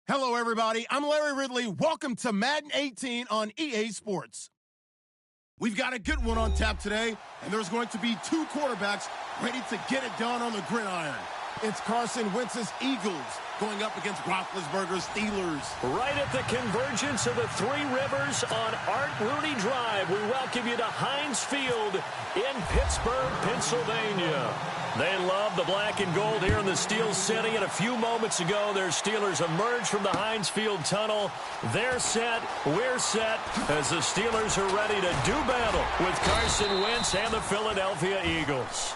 Hello, everybody. I'm Larry Ridley. Welcome to Madden 18 on EA Sports. We've got a good one on tap today, and there's going to be two quarterbacks ready to get it done on the gridiron. It's Carson Wentz's Eagles going up against Roethlisberger's Steelers. Right at the convergence of the Three Rivers on Art Rooney Drive, we welcome you to Heinz Field in Pittsburgh, Pennsylvania. They love the black and gold here in the Steel City, and a few moments ago, their Steelers emerged from the Heinz Field tunnel. They're set, we're set, as the Steelers are ready to do battle with Carson Wentz and the Philadelphia Eagles.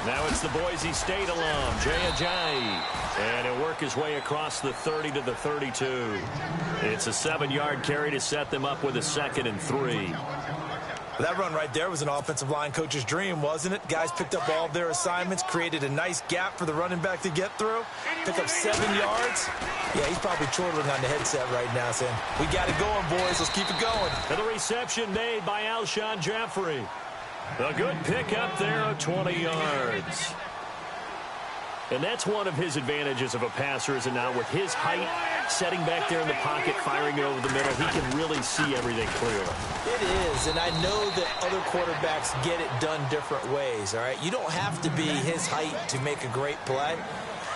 Now it's the Boise State alum, Jay Ajayi. And he'll work his way across the 30 to the 32. It's a 7-yard carry to set them up with a 2nd and 3. That run right there was an offensive line coach's dream, wasn't it? Guys picked up all of their assignments, created a nice gap for the running back to get through, pick up 7 yards. Yeah, he's probably chortling on the headset right now saying, we got it going, boys. Let's keep it going. And the reception made by Alshon Jeffrey. A good pickup there of 20 yards. And that's one of his advantages of a passer, is it not? With his height, setting back there in the pocket, firing it over the middle, he can really see everything clearly. It is, and I know that other quarterbacks get it done different ways, all right? You don't have to be his height to make a great play.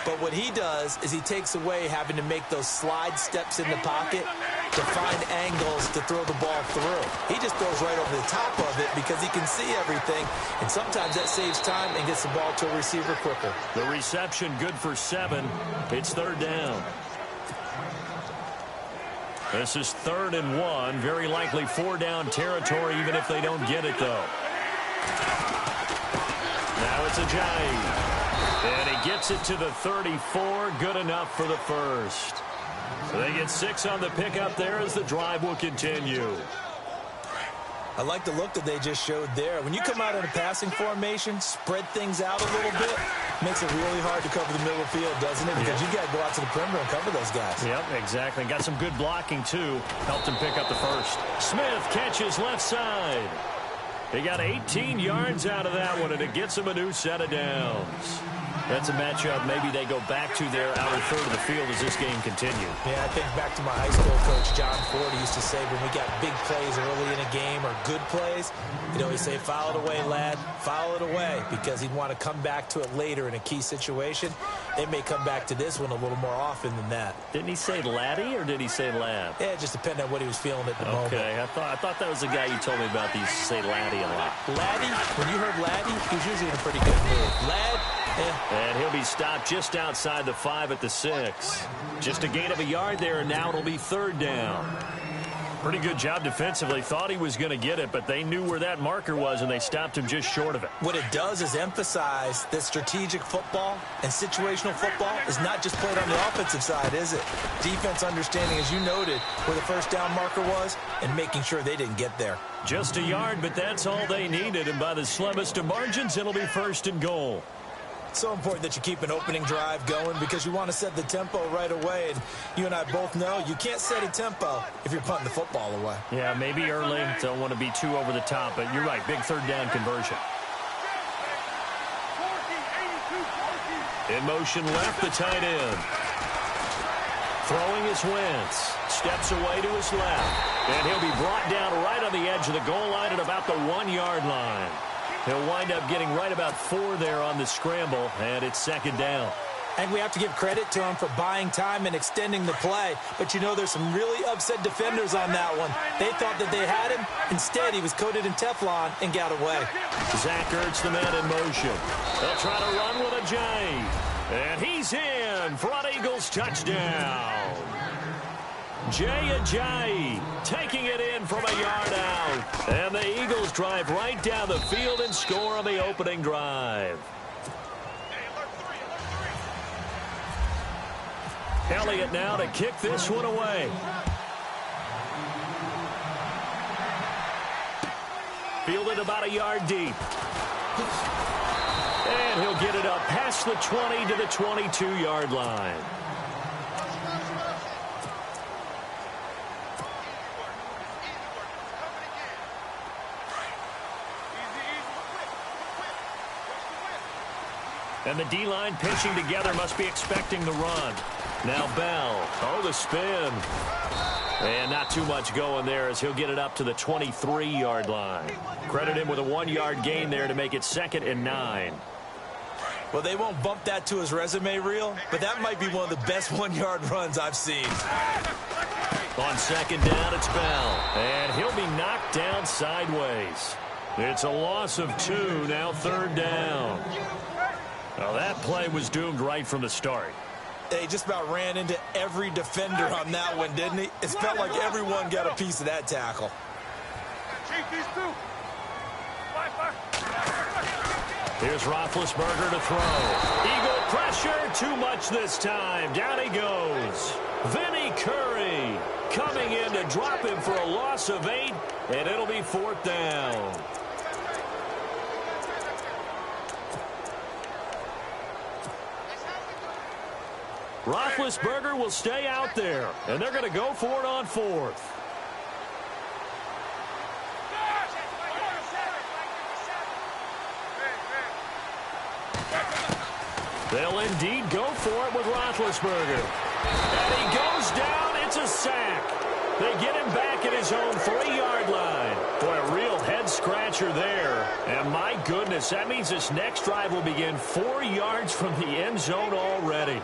But what he does is he takes away having to make those slide steps in the pocket to find angles to throw the ball through. He just throws right over the top of it because he can see everything, and sometimes that saves time and gets the ball to a receiver quicker. The reception good for 7. It's 3rd down. This is 3rd and 1. Very likely 4-down territory even if they don't get it, though. Now it's Ajayi. And he gets it to the 34. Good enough for the first. So they get 6 on the pickup there as the drive will continue. I like the look that they just showed there. When you come out in a passing formation, spread things out a little bit, makes it really hard to cover the middle of the field, doesn't it? Because you got to go out to the perimeter and cover those guys. Yep, exactly. Got some good blocking, too. Helped him pick up the first. Smith catches left side. He got 18 yards out of that one, and it gets him a new set of downs. That's a matchup maybe they go back to their outer third of the field as this game continues. Yeah, I think back to my high school coach, John Ford. He used to say when we got big plays early in a game or good plays, he'd always say, foul it away, lad, foul it away, because he'd want to come back to it later in a key situation. They may come back to this one a little more often than that. Didn't he say laddie or did he say lad? Yeah, it just depended on what he was feeling at the moment. Okay, I thought that was the guy you told me about. He used to say laddie a lot. Laddie, when you heard laddie, he was usually in a pretty good mood. Lad, and he'll be stopped just outside the 5 at the 6. Just a gain of a yard there, and now it'll be 3rd down. Pretty good job defensively. Thought he was going to get it, but they knew where that marker was, and they stopped him just short of it. What it does is emphasize that strategic football and situational football is not just played on the offensive side, is it? Defense understanding, as you noted, where the first down marker was and making sure they didn't get there. Just a yard, but that's all they needed, and by the slimmest of margins, it'll be 1st and goal. It's so important that you keep an opening drive going because you want to set the tempo right away. And you and I both know you can't set a tempo if you're punting the football away. Yeah, maybe early. Don't want to be too over the top, but you're right. Big 3rd down conversion. In motion left, the tight end. Throwing is Wentz. Steps away to his left. And he'll be brought down right on the edge of the goal line at about the 1-yard line. He'll wind up getting right about 4 there on the scramble, and it's 2nd down. And we have to give credit to him for buying time and extending the play. But, you know, there's some really upset defenders on that one. They thought that they had him. Instead, he was coated in Teflon and got away. Zach Ertz, the man in motion. They'll try to run with Ajayi. And he's in. Front Eagles touchdown. Jay Ajayi taking it in from a yard out. And the Eagles drive right down the field and score on the opening drive. Elliott now to kick this one away. Fielded about a yard deep. And he'll get it up past the 20 to the 22-yard line. And the D-line pinching together must be expecting the run. Now Bell. Oh, the spin. And not too much going there as he'll get it up to the 23-yard line. Credit him with a 1-yard gain there to make it 2nd and 9. Well, they won't bump that to his resume reel, but that might be one of the best 1-yard runs I've seen. On 2nd down, it's Bell. And he'll be knocked down sideways. It's a loss of 2, now 3rd down. Well, that play was doomed right from the start. They just about ran into every defender on that one, didn't he? It felt like everyone got a piece of that tackle. Here's Roethlisberger to throw. Eagle pressure, too much this time. Down he goes. Vinny Curry coming in to drop him for a loss of 8, and it'll be 4th down. Roethlisberger will stay out there, and they're going to go for it on 4th. They'll indeed go for it with Roethlisberger. And he goes down. It's a sack. They get him back at his own 3-yard line. Boy, a real head-scratcher there. And my goodness, that means this next drive will begin 4 yards from the end zone already.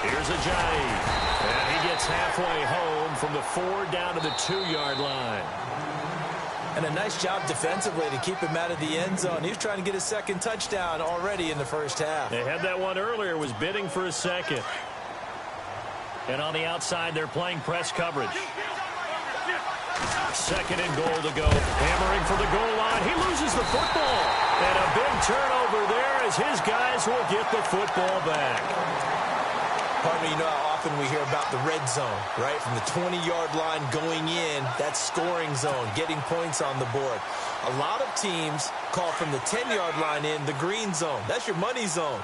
Here's Ajayi. And he gets halfway home from the 4 down to the 2-yard line. And a nice job defensively to keep him out of the end zone. He was trying to get his 2nd touchdown already in the first half. They had that one earlier, was bidding for a 2nd. And on the outside, they're playing press coverage. 2nd and goal to go. Hammering for the goal line. He loses the football. And a big turnover there as his guys will get the football back. Pardon me, you know how often we hear about the red zone, right? From the 20-yard line going in, that's scoring zone, getting points on the board. A lot of teams call from the 10-yard line in the green zone. That's your money zone.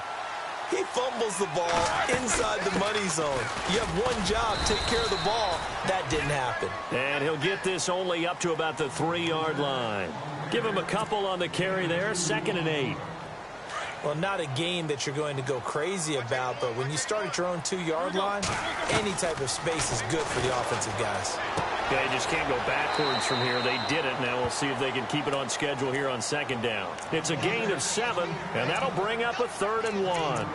He fumbles the ball inside the money zone. You have one job, take care of the ball. That didn't happen. And he'll get this only up to about the 3-yard line. Give him a couple on the carry there, 2nd and 8. Well, not a game that you're going to go crazy about, but when you start at your own 2-yard line, any type of space is good for the offensive guys. Yeah, you just can't go backwards from here. They did it. Now we'll see if they can keep it on schedule here on 2nd down. It's a gain of 7, and that'll bring up a 3rd and 1.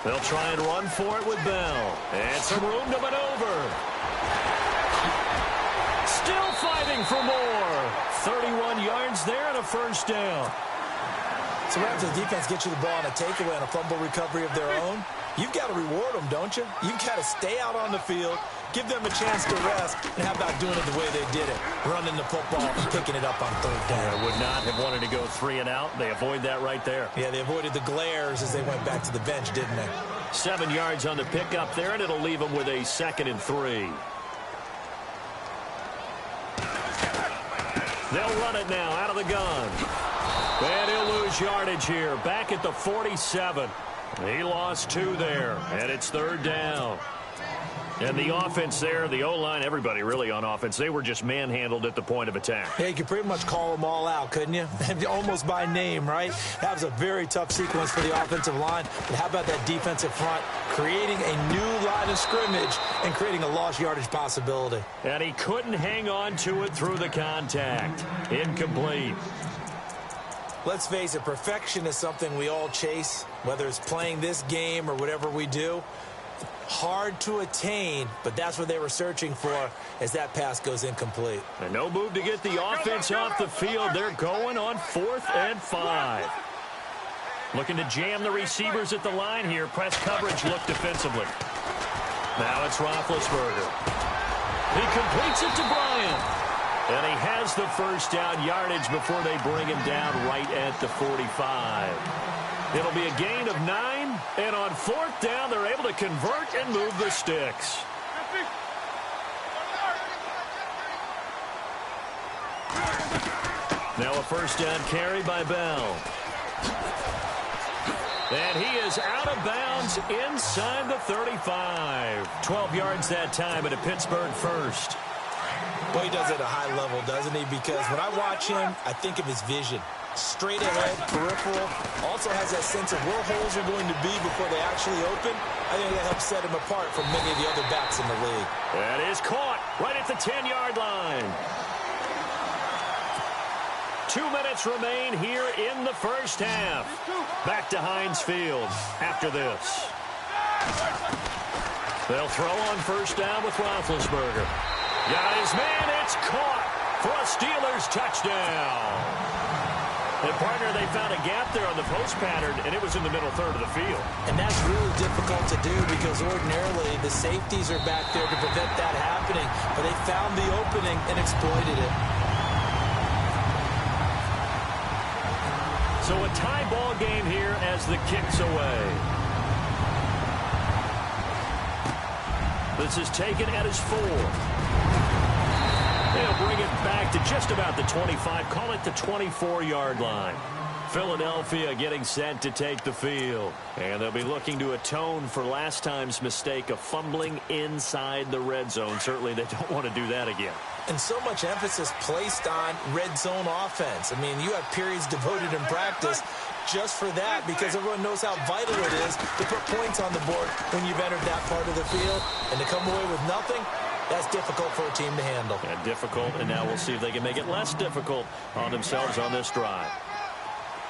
They'll try and run for it with Bell. And some room to maneuver. Still fighting for more. 31 yards there and a 1st down. So after the defense gets you the ball on a takeaway and a fumble recovery of their own, you've got to reward them, don't you? You've got to stay out on the field, give them a chance to rest, and how about doing it the way they did it? Running the football and picking it up on 3rd down. They would not have wanted to go 3 and out. They avoid that right there. Yeah, they avoided the glares as they went back to the bench, didn't they? 7 yards on the pickup there, and it'll leave them with a 2nd and 3. They'll run it now out of the gun. And he'll lose yardage here. Back at the 47. He lost 2 there, and it's 3rd down. And the offense there, the O-line, everybody really on offense, they were just manhandled at the point of attack. Yeah, you could pretty much call them all out, couldn't you? Almost by name, right? That was a very tough sequence for the offensive line. But how about that defensive front creating a new line of scrimmage and creating a lost yardage possibility? And he couldn't hang on to it through the contact. Incomplete. Let's face it, perfection is something we all chase, whether it's playing this game or whatever we do. Hard to attain, but that's what they were searching for as that pass goes incomplete. And no move to get the offense off the field. They're going on 4th and 5. Looking to jam the receivers at the line here. Press coverage look defensively. Now it's Roethlisberger. He completes it to Bryant. And he has the first down yardage before they bring him down right at the 45. It'll be a gain of 9, and on 4th down, they're able to convert and move the sticks. Now a first down carry by Bell. And he is out of bounds inside the 35. 12 yards that time at a Pittsburgh first. Well, he does it at a high level, doesn't he? Because when I watch him, I think of his vision. Straight ahead, peripheral. Also has that sense of where holes are going to be before they actually open. I think that helps set him apart from many of the other backs in the league. That is caught right at the 10-yard line. 2 minutes remain here in the first half. Back to Heinz Field after this. They'll throw on first down with Roethlisberger. Got his man. It's caught for a Steelers touchdown. And, partner, they found a gap there on the post pattern, and it was in the middle third of the field. And that's really difficult to do because ordinarily the safeties are back there to prevent that happening. But they found the opening and exploited it. So a tie ball game here as the kick's away. This is taken at his 4. They'll bring it back to just about the 25. Call it the 24-yard line. Philadelphia getting set to take the field. And they'll be looking to atone for last time's mistake of fumbling inside the red zone. Certainly they don't want to do that again. And so much emphasis placed on red zone offense. I mean, you have periods devoted in practice just for that because everyone knows how vital it is to put points on the board when you've entered that part of the field. And to come away with nothing, that's difficult for a team to handle. Yeah, difficult, and now we'll see if they can make it less difficult on themselves on this drive.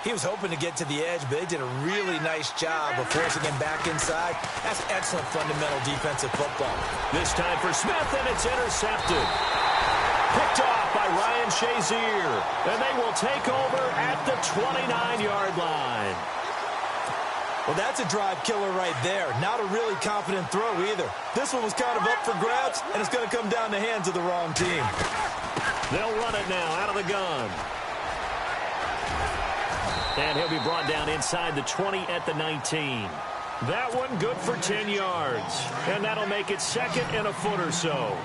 He was hoping to get to the edge, but they did a really nice job of forcing him back inside. That's excellent fundamental defensive football. This time for Smith, and it's intercepted. Picked off by Ryan Shazier, and they will take over at the 29-yard line. Well, that's a drive killer right there. Not a really confident throw either. This one was kind of up for grabs, and it's going to come down the hands of the wrong team. They'll run it now out of the gun. And he'll be brought down inside the 20 at the 19. That one good for 10 yards. And that'll make it second and a foot or so.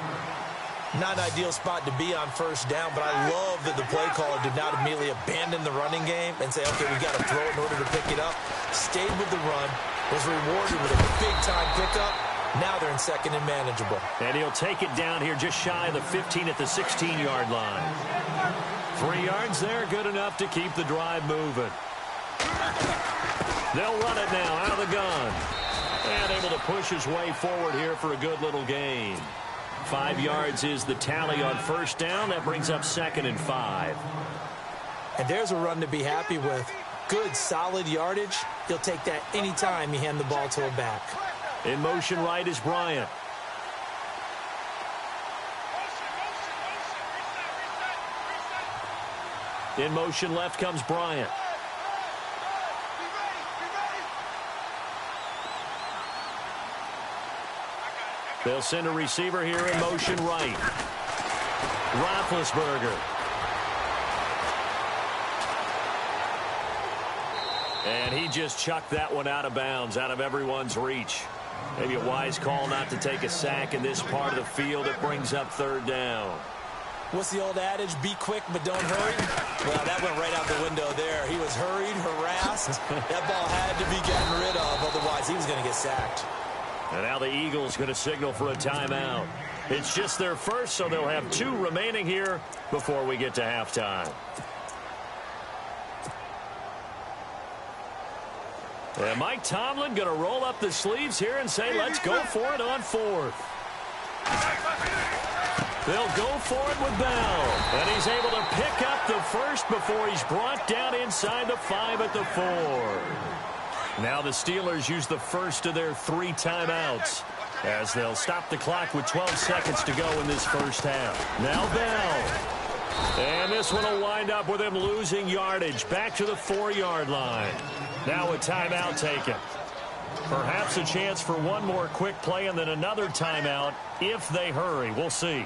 Not an ideal spot to be on first down, but I love that the play caller did not immediately abandon the running game and say, okay, we got to throw it in order to pick it up. Stayed with the run, was rewarded with a big-time pickup. Now they're in second and manageable. And he'll take it down here just shy of the 15 at the 16-yard line. 3 yards there, good enough to keep the drive moving. They'll run it now out of the gun. And able to push his way forward here for a good little gain. 5 yards is the tally on first down. That brings up second and 5. And there's a run to be happy with. Good, solid yardage. He'll take that anytime you hand the ball to a back. In motion right is Bryant. In motion left comes Bryant. They'll send a receiver here in motion right. Roethlisberger. And he just chucked that one out of bounds, out of everyone's reach. Maybe a wise call not to take a sack in this part of the field. It brings up third down. What's the old adage? Be quick, but don't hurry. Well, that went right out the window there. He was hurried, harassed. That ball had to be gotten rid of. Otherwise, he was going to get sacked. And now the Eagles going to signal for a timeout. It's just their first, so they'll have 2 remaining here before we get to halftime. And Mike Tomlin going to roll up the sleeves here and say, let's go for it on 4th. They'll go for it with Bell. And he's able to pick up the first before he's brought down inside the 5 at the 4. Now the Steelers use the first of their 3 timeouts as they'll stop the clock with 12 seconds to go in this first half. Now Bell. And this one will wind up with him losing yardage back to the 4-yard line. Now a timeout taken. Perhaps a chance for one more quick play and then another timeout if they hurry. We'll see.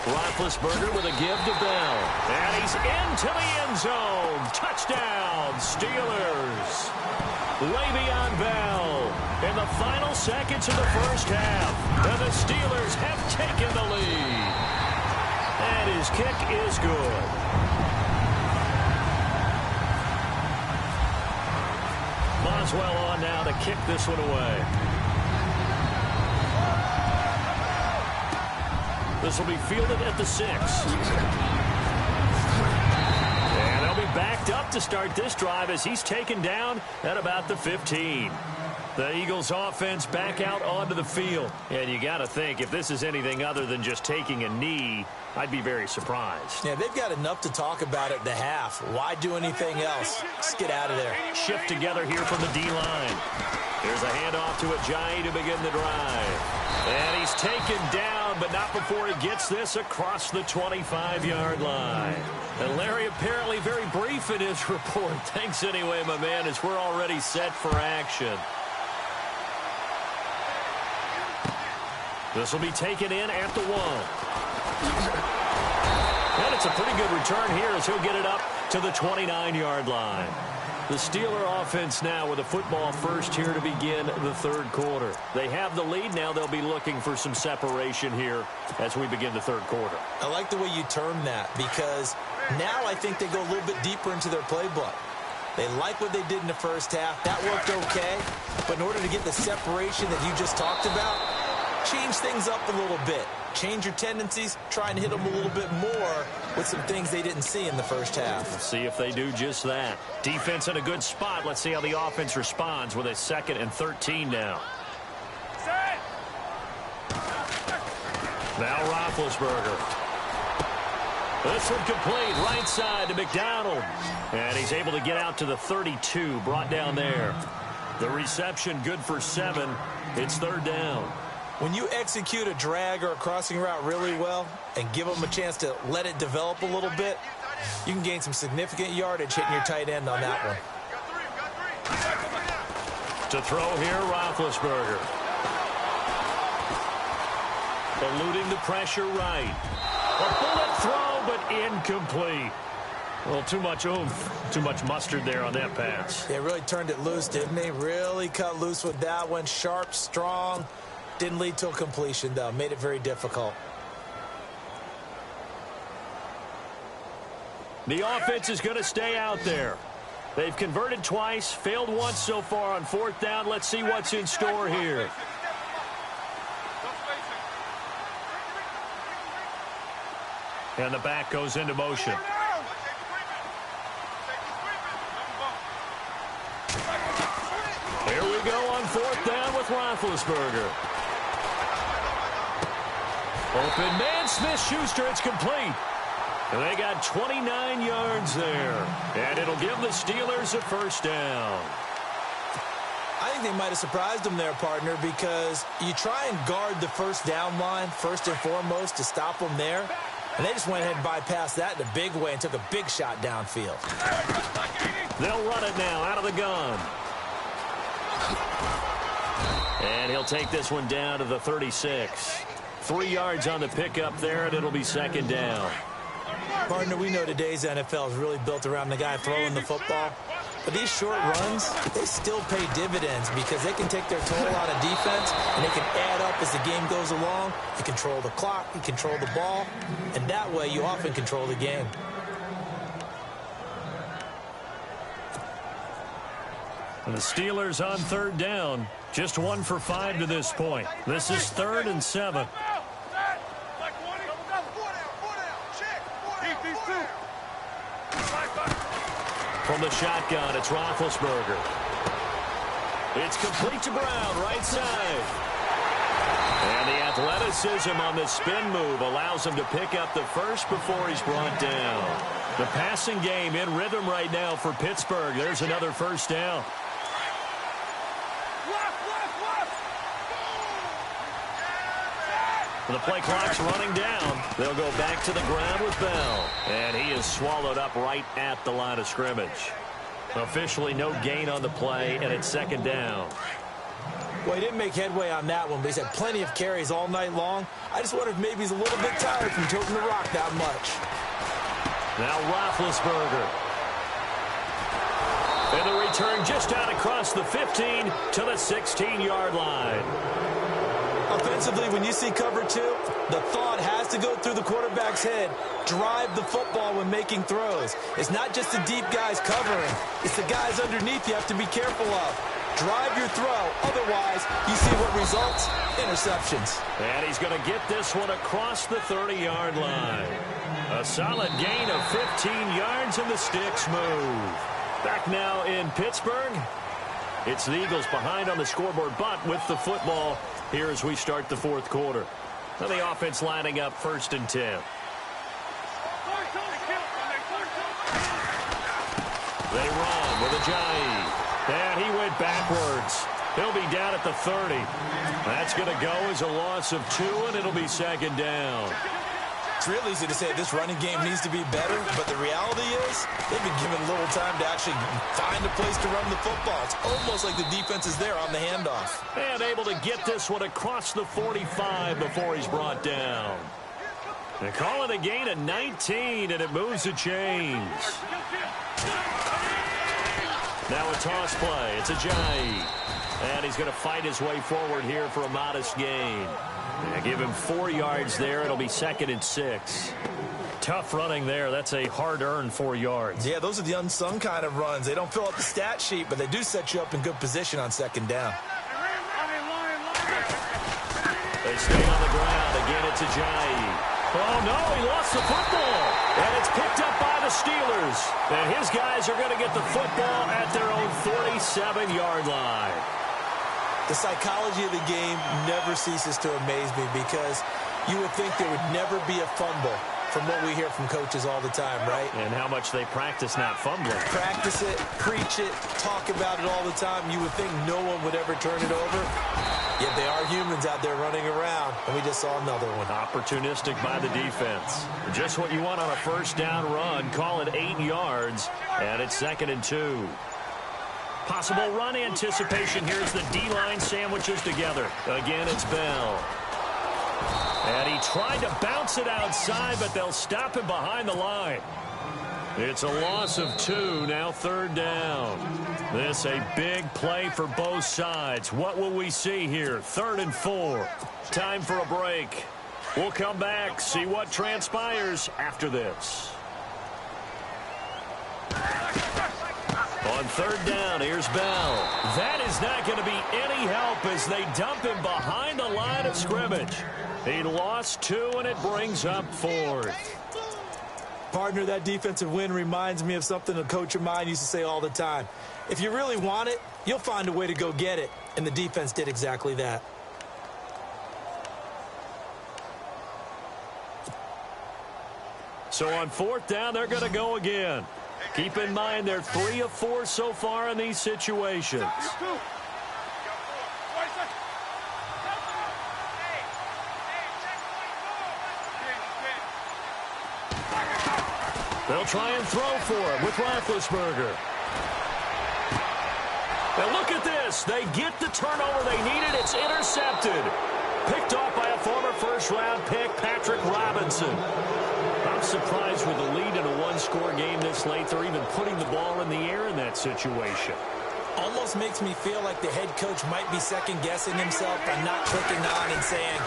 Roethlisberger with a give to Bell. And he's into the end zone. Touchdown, Steelers. Le'Veon Bell in the final seconds of the first half. And the Steelers have taken the lead. And his kick is good. Boswell on now to kick this one away. This will be fielded at the 6. And they'll be backed up to start this drive as he's taken down at about the 15. The Eagles offense back out onto the field. And you got to think, if this is anything other than just taking a knee, I'd be very surprised. Yeah, they've got enough to talk about at the half. Why do anything else? Just get out of there. Shift together here from the D-line. There's a handoff to Ajayi to begin the drive. And he's taken down, but not before he gets this across the 25-yard line. And Larry apparently very brief in his report. Thanks anyway, my man, as we're already set for action. This will be taken in at the 1. And it's a pretty good return here as he'll get it up to the 29-yard line. The Steeler offense now with a football first here to begin the third quarter. They have the lead. Now they'll be looking for some separation here as we begin the third quarter. I like the way you term that because now I think they go a little bit deeper into their playbook. They like what they did in the first half. That worked okay. But in order to get the separation that you just talked about, change things up a little bit. Change your tendencies, try and hit them a little bit more with some things they didn't see in the first half. We'll see if they do just that. Defense in a good spot. Let's see how the offense responds with a 2nd and 13 now. Now Roethlisberger. This one complete, right side to McDonald. And he's able to get out to the 32, brought down there. The reception good for 7. It's 3rd down. When you execute a drag or a crossing route really well and give them a chance to let it develop a little bit, you can gain some significant yardage hitting your tight end on that one. To throw here, Roethlisberger. Eluding the pressure right. A bullet throw, but incomplete. Well, too much oomph, too much mustard there on that pass. They really turned it loose, didn't they? Really cut loose with that one. Sharp, strong. Didn't lead to a completion, though. Made it very difficult. The offense is going to stay out there. They've converted twice, failed once so far on 4th down. Let's see what's in store here. And the back goes into motion. Here we go on 4th down with Roethlisberger. Open man, Smith-Schuster, it's complete. And they got 29 yards there. And it'll give the Steelers a 1st down. I think they might have surprised them there, partner, because you try and guard the 1st down line first and foremost to stop them there. And they just went ahead and bypassed that in a big way and took a big shot downfield. They'll run it now out of the gun. And he'll take this one down to the 36. 3 yards on the pickup there, and it'll be 2nd down. Partner, we know today's NFL is really built around the guy throwing the football. But these short runs, they still pay dividends because they can take their toll out of defense and they can add up as the game goes along. You control the clock, you control the ball, and that way you often control the game. And the Steelers on 3rd down. Just 1 for 5 to this point. This is 3rd and 7. From the shotgun, it's Roethlisberger. It's complete to Brown, right side. And the athleticism on the spin move allows him to pick up the first before he's brought down. The passing game in rhythm right now for Pittsburgh. There's another first down. The play clock's running down. They'll go back to the ground with Bell. And he is swallowed up right at the line of scrimmage. Officially no gain on the play, and it's second down. Well, he didn't make headway on that one, but he's had plenty of carries all night long. I just wonder if maybe he's a little bit tired from toting the rock that much. Now Roethlisberger. And the return just out across the 15 to the 16-yard line. Offensively, when you see cover two, the thought has to go through the quarterback's head. Drive the football when making throws. It's not just the deep guys covering. It's the guys underneath you have to be careful of. Drive your throw. Otherwise, you see what results? Interceptions. And he's going to get this one across the 30-yard line. A solid gain of 15 yards, and the sticks move. Back now in Pittsburgh. It's the Eagles behind on the scoreboard, but with the football here as we start the fourth quarter. Now the offense lining up 1st and 10. They run with Ajayi. And he went backwards. He'll be down at the 30. That's going to go as a loss of 2, and it'll be second down. It's real easy to say this running game needs to be better, but the reality is they've been given little time to actually find a place to run the football. It's almost like the defense is there on the handoff. And able to get this one across the 45 before he's brought down. They call it a gain of 19, and it moves the chains. Now a toss play. It's Ajayi. And he's going to fight his way forward here for a modest gain. They give him 4 yards there. It'll be 2nd and 6. Tough running there. That's a hard-earned 4 yards. Yeah, those are the unsung kind of runs. They don't fill out the stat sheet, but they do set you up in good position on second down. They stay on the ground. Again, it's Ajayi. Oh, no, he lost the football. And it's picked up by the Steelers. And his guys are going to get the football at their own 47-yard line. The psychology of the game never ceases to amaze me because you would think there would never be a fumble from what we hear from coaches all the time, right? And how much they practice not fumbling. Practice it, preach it, talk about it all the time. You would think no one would ever turn it over. Yet they are humans out there running around, and we just saw another one. Opportunistic by the defense. Just what you want on a first down run. Call it 8 yards, and it's 2nd and 2. Possible run anticipation here as the D-line sandwiches together. Again, it's Bell. And he tried to bounce it outside, but they'll stop him behind the line. It's a loss of 2, now 3rd down. This a big play for both sides. What will we see here? 3rd and 4. Time for a break. We'll come back, see what transpires after this. On 3rd down, here's Bell. That is not going to be any help as they dump him behind the line of scrimmage. He lost 2, and it brings up 4th. Partner, that defensive win reminds me of something a coach of mine used to say all the time. If you really want it, you'll find a way to go get it. And the defense did exactly that. So on 4th down, they're going to go again. Keep in mind they're 3 of 4 so far in these situations. They'll try and throw for him with Roethlisberger. Now look at this. They get the turnover they needed. It's intercepted. Picked off by a former first-round pick, Patrick Robinson. I'm surprised with the lead in a one-score game this late. They're even putting the ball in the air in that situation. Almost makes me feel like the head coach might be second-guessing himself by not clicking on and saying,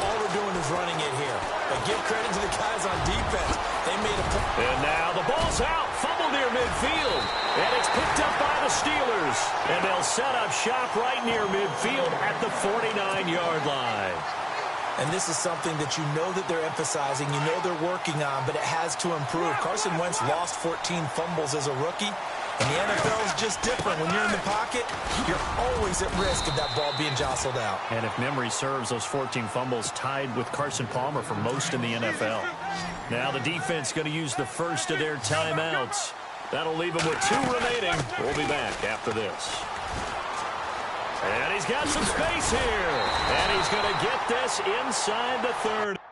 all we're doing is running it here. But give credit to the guys on defense. They made a play. And now the ball's out. Fumble near midfield. And it's picked up by the Steelers. And they'll set up shop right near midfield at the 49-yard line. And this is something that you know that they're emphasizing, you know they're working on, but it has to improve. Carson Wentz lost 14 fumbles as a rookie. And the NFL is just different. When you're in the pocket, you're always at risk of that ball being jostled out. And if memory serves, those 14 fumbles tied with Carson Palmer for most in the NFL. Now the defense going to use the first of their timeouts. That'll leave them with 2 remaining. We'll be back after this. And he's got some space here. And he's going to get this inside the 30.